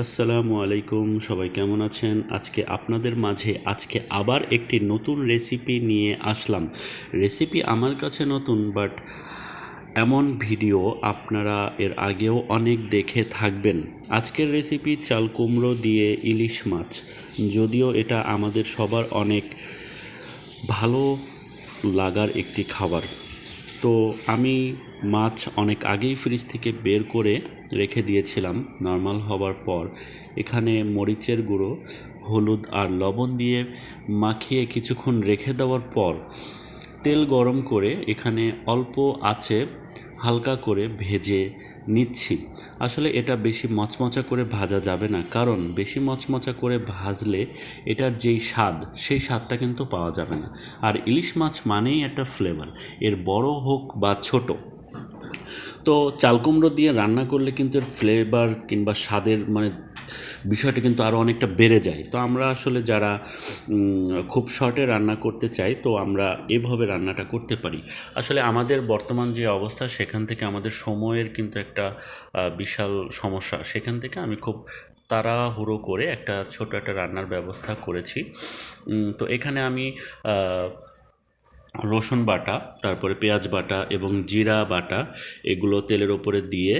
আসসালামু আলাইকুম, সবাই কেমন আছেন? আজকে আপনাদের মাঝে আবার একটি নতুন রেসিপি নিয়ে আসলাম। রেসিপি আমার কাছে নতুন, বাট এমন ভিডিও আপনারা এর আগেও অনেক দেখে থাকবেন। আজকের রেসিপি চাল কুমড়ো দিয়ে ইলিশ মাছ। যদিও এটা আমাদের সবার অনেক ভালো লাগার একটি খাবার। তো আমি মাছ অনেক আগেই ফ্রিজ থেকে বের করে রেখে দিয়েছিলাম। নর্মাল হবার পর এখানে মরিচের গুঁড়ো, হলুদ আর লবণ দিয়ে মাখিয়ে কিছুক্ষণ রেখে দেওয়ার পর তেল গরম করে এখানে অল্প আঁচে হালকা করে ভেজে নিচ্ছি। আসলে এটা বেশি মচমচা করে ভাজা যাবে না, কারণ বেশি মচমচা করে ভাজলে এটার যেই স্বাদ, সেই স্বাদটা কিন্তু পাওয়া যাবে না। আর ইলিশ মাছ মানেই একটা ফ্লেভার, এর বড় হোক বা ছোট। তো চাল কুমড়ো দিয়ে রান্না করলে কিন্তু এর ফ্লেভার কিংবা স্বাদের বিষয়টা কিন্তু আরও অনেকটা বেড়ে যায়। তো আমরা আসলে যারা খুব শর্টে রান্না করতে চাই, তো আমরা এভাবে রান্নাটা করতে পারি। আসলে আমাদের বর্তমান যে অবস্থা, সেখান থেকে আমাদের সময়ের কিন্তু একটা বিশাল সমস্যা। সেখান থেকে আমি খুব তাড়াহুড়ো করে একটা ছোট একটা রান্নার ব্যবস্থা করেছি। তো এখানে আমি রসুন বাটা, তারপরে পেঁয়াজ বাটা এবং জিরা বাটা, এগুলো তেলের ওপরে দিয়ে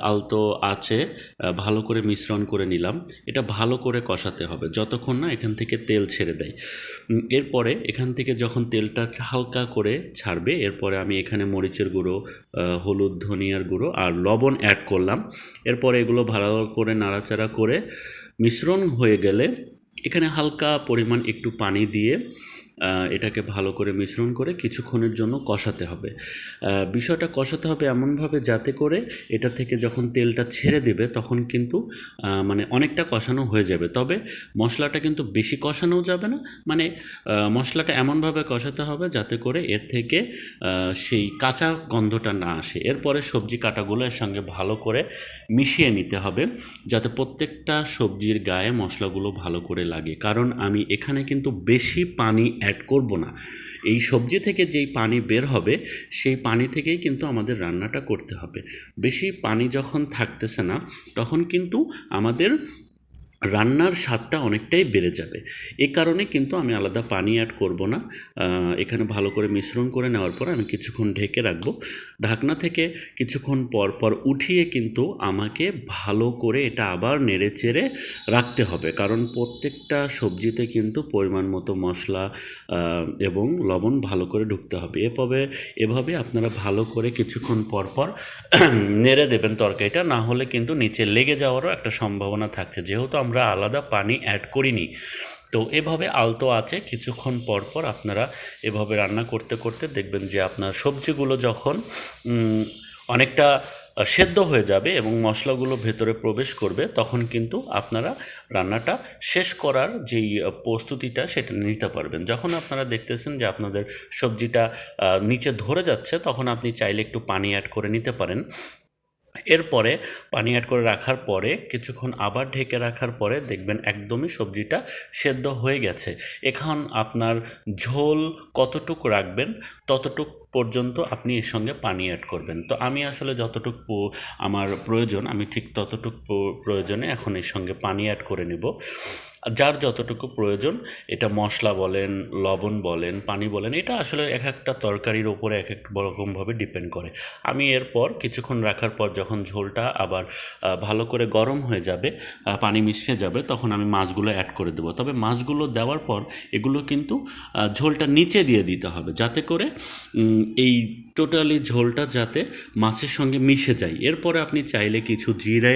আলতো আঁচে ভালো করে মিশ্রণ করে নিলাম। এটা ভালো করে কষাতে হবে যতক্ষণ না এখান থেকে তেল ছেড়ে দেয়। এরপরে এখান থেকে যখন তেলটা হালকা করে ছাড়বে, এরপরে আমি এখানে মরিচের গুঁড়ো, হলুদ, ধনিয়ার গুঁড়ো আর লবণ অ্যাড করলাম। এরপরে এগুলো ভালো করে নাড়াচাড়া করে মিশ্রণ হয়ে গেলে এখানে হালকা পরিমাণ একটু পানি দিয়ে এটাকে ভালো করে মিশ্রণ করে কিছুক্ষণের জন্য কষাতে হবে। বিষয়টা কষাতে হবে এমনভাবে যাতে করে এটা থেকে যখন তেলটা ছেড়ে দেবে তখন কিন্তু অনেকটা কষানো হয়ে যাবে। তবে মশলাটা কিন্তু বেশি কষানোও যাবে না, মশলাটা এমনভাবে কষাতে হবে যাতে করে এর থেকে সেই কাঁচা গন্ধটা না আসে। এরপরে সবজি কাটাগুলো এর সঙ্গে ভালো করে মিশিয়ে নিতে হবে, যাতে প্রত্যেকটা সবজির গায়ে মশলাগুলো ভালো করে লাগে। কারণ আমি এখানে কিন্তু বেশি পানি অ্যাড করব না। এই সবজি থেকে যেই পানি বের হবে, সেই পানি থেকেই কিন্তু আমাদের রান্নাটা করতে হবে। বেশি পানি যখন থাকতেছে না, তখন কিন্তু আমাদের রান্নার স্বাদটা অনেকটাই বেড়ে যাবে। এ কারণে কিন্তু আমি আলাদা পানি অ্যাড করব না। এখানে ভালো করে মিশ্রণ করে নেওয়ার পর আমি কিছুক্ষণ ঢেকে রাখবো। ঢাকনা থেকে কিছুক্ষণ পর পর উঠিয়ে কিন্তু আমাকে ভালো করে এটা আবার নেড়ে চেড়ে রাখতে হবে, কারণ প্রত্যেকটা সবজিতে কিন্তু পরিমাণ মতো মশলা এবং লবণ ভালো করে ঢুকতে হবে। এভাবে আপনারা ভালো করে কিছুক্ষণ পর পর নেড়ে দেবেন তরকারিটা, না হলে কিন্তু নিচে লেগে যাওয়ারও একটা সম্ভাবনা থাকছে, যেহেতু আমরা আলাদা পানি অ্যাড করিনি। তো এভাবে আলতো আছে কিছুক্ষণ পর পর আপনারা এভাবে রান্না করতে করতে দেখবেন যে আপনার সবজিগুলো যখন অনেকটা সেদ্ধ হয়ে যাবে এবং মশলাগুলো ভেতরে প্রবেশ করবে, তখন কিন্তু আপনারা রান্নাটা শেষ করার যেই প্রস্তুতিটা সেটা নিতে পারবেন। যখন আপনারা দেখতেছেন যে আপনাদের সবজিটা নিচে ধরে যাচ্ছে, তখন আপনি চাইলে একটু পানি অ্যাড করে নিতে পারেন। এরপরে পানি অ্যাড করে রাখার পরে কিছুক্ষণ আবার ঢেকে রাখার পরে দেখবেন একদমই সবজিটা সেদ্ধ হয়ে গেছে। এখন আপনার ঝোল কতটুকু রাখবেন, ততটুক পর্যন্ত আপনি এর সঙ্গে পানি অ্যাড করবেন। তো আমি আসলে যতটুকু আমার প্রয়োজন, আমি ঠিক ততটুকু প্রয়োজনে এখন এর সঙ্গে পানি অ্যাড করে নেব। যার যতটুকু প্রয়োজন, এটা মশলা বলেন, লবণ বলেন, পানি বলেন, এটা আসলে এক একটা তরকারির ওপরে এক এক রকমভাবে ডিপেন্ড করে। আমি এরপর কিছুক্ষণ রাখার পর যখন ঝোলটা আবার ভালো করে গরম হয়ে যাবে, পানি মিশে যাবে, তখন আমি মাছগুলো অ্যাড করে দেবো। তবে মাছগুলো দেওয়ার পর এগুলো কিন্তু ঝোলটা নিচে দিয়ে দিতে হবে, যাতে করে এই টোটালি ঝোলটা যাতে মাছের সঙ্গে মিশে যায়। এরপরে আপনি চাইলে কিছু জিরে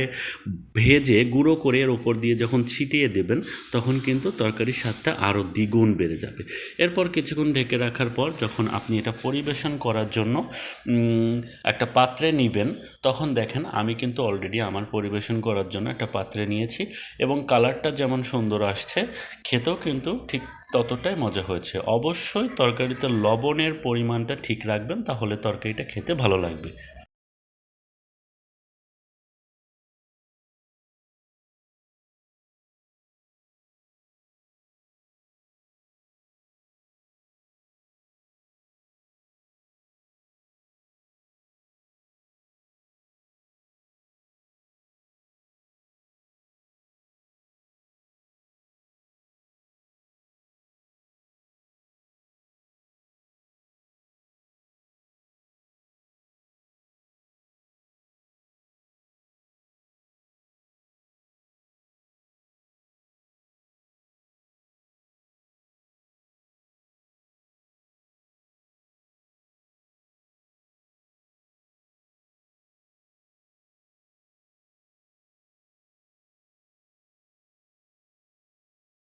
ভেজে গুঁড়ো করে এর ওপর দিয়ে যখন ছিটিয়ে দেবেন, তখন কিন্তু তরকারির স্বাদটা আরও দ্বিগুণ বেড়ে যাবে। এরপর কিছুক্ষণ ঢেকে রাখার পর যখন আপনি এটা পরিবেশন করার জন্য একটা পাত্রে নেবেন, তখন দেখেন আমি কিন্তু অলরেডি আমার পরিবেশন করার জন্য একটা পাত্রে নিয়েছি, এবং কালারটা যেমন সুন্দর আসছে, খেতেও কিন্তু ঠিক ততটাই মজা হয়েছে। অবশ্যই তরকারিতে লবণের পরিমাণটা ঠিক রাখবেন, তাহলে তরকারিটা খেতে ভালো লাগবে।